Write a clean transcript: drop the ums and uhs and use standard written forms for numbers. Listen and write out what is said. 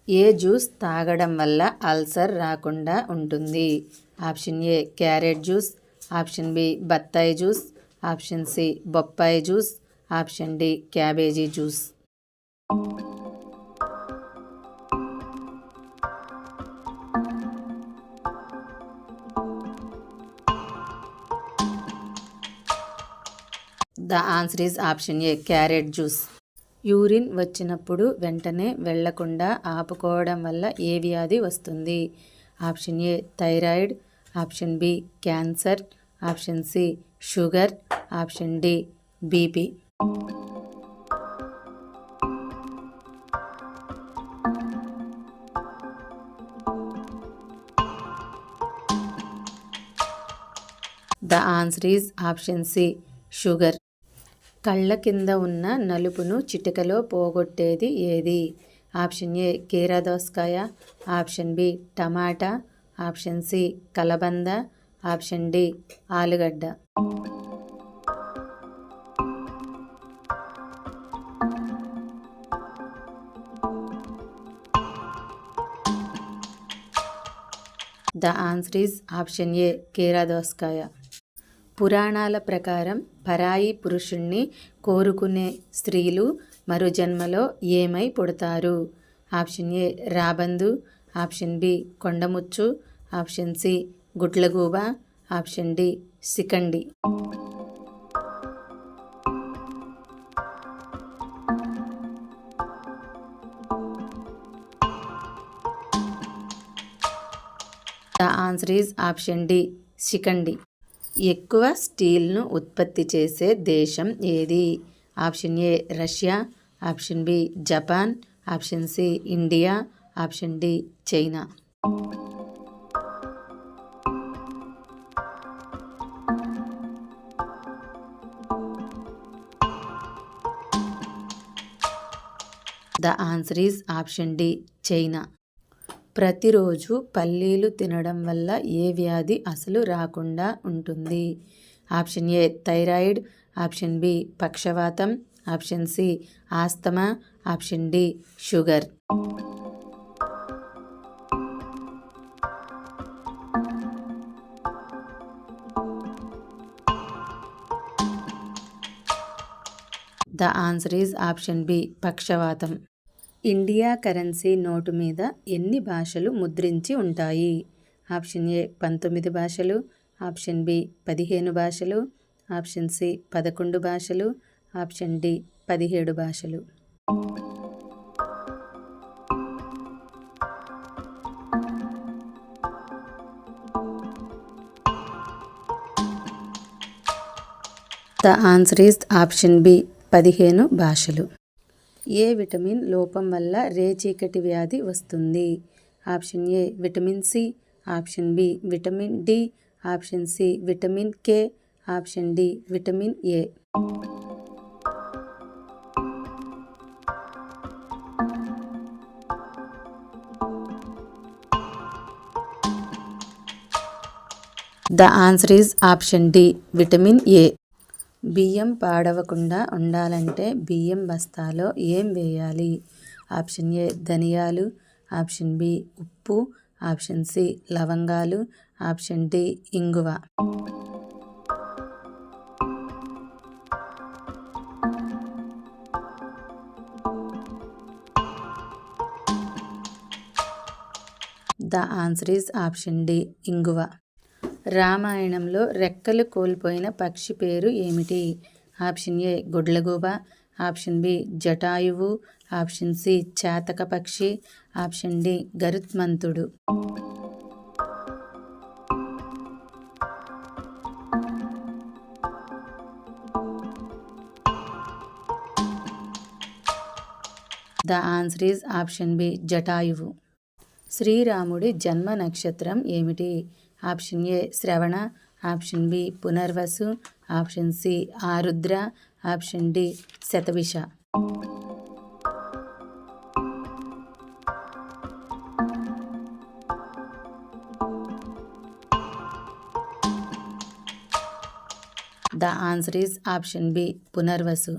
ఏ juice తాగడం వల్ల ulcer రాకుండా ఉంటుంది? Option A carrot juice, option B బత్తాయి జ్యూస్, ఆప్షన్ సి బొప్పాయి juice, option D cabbage juice. The answer is option A carrot juice. Urine వచ్చినప్పుడు వెంటనే వెళ్లకుండా ఆపుకోవడం వల్ల ఏ వ్యాధి వస్తుంది? Option A thyroid, option B cancer, option C sugar, option D BP. The answer is option C sugar. కళ్ళ కింద ఉన్న నలుపును చిటికలో పోగొట్టేది ఏది? ఆప్షన్ ఏ కీరదోసకాయ, option B tomato, option C కలబంద, ఆప్షన్ డి ఆలుగడ్డ. The answer is option A కీరదోసకాయ. పురాణాల ప్రకారం పరాయి పురుషుణ్ణి కోరుకునే స్త్రీలు మరు జన్మలో ఏమై పుడతారు? ఆప్షన్ ఏ రాబందు, ఆప్షన్ బి కొండముచ్చు, ఆప్షన్ సి గుడ్లగూబ, ఆప్షన్ డి సికండి. The answer is option D సికండి. ఎక్కువ స్టీల్ను ఉత్పత్తి చేసే దేశం ఏది? Option A Russia, option B Japan, option C India, option D China. The answer is option D China. ప్రతిరోజు పల్లీలు తినడం వల్ల ఏ వ్యాధి అసలు రాకుండా ఉంటుంది? Option A thyroid, option B పక్షవాతం, option C asthma, option D sugar. The answer is option B పక్షవాతం. ఇండియా కరెన్సీ నోటు మీద ఎన్ని భాషలు ముద్రించి ఉంటాయి? ఆప్షన్ ఏ 19 భాషలు, ఆప్షన్ బి 15 భాషలు, ఆప్షన్ సి 11 భాషలు, ఆప్షన్ డి 17 భాషలు. The answer is option B 15 భాషలు. ఏ విటమిన్ లోపం వల్ల రేచీకటి వ్యాధి వస్తుంది? Option A vitamin C, option B vitamin D, option C vitamin K, option D vitamin A. The answer is option D vitamin A. బియ్యం పాడవకుండా ఉండాలంటే బియ్యం బస్తాలో ఏం వేయాలి? ఆప్షన్ ఏ ధనియాలు, ఆప్షన్ బి ఉప్పు, ఆప్షన్ సి లవంగాలు, ఆప్షన్ డి ఇంగువ. The answer is option D ఇంగువ. రామాయణంలో రెక్కలు కోల్పోయిన పక్షి పేరు ఏమిటి? ఆప్షన్ ఏ గుడ్లగూబ, ఆప్షన్ బి జటాయువు, ఆప్షన్ సి చాతక పక్షి, ఆప్షన్ డి గరుత్మంతుడు. The answer is option B జటాయువు. శ్రీరాముడి జన్మ నక్షత్రం ఏమిటి? ఆప్షన్ ఏ శ్రవణ, ఆప్షన్ బి పునర్వసు, ఆప్షన్ సి ఆరుద్ర, ఆప్షన్ డి శతభిష. The answer is option B Punarvasu.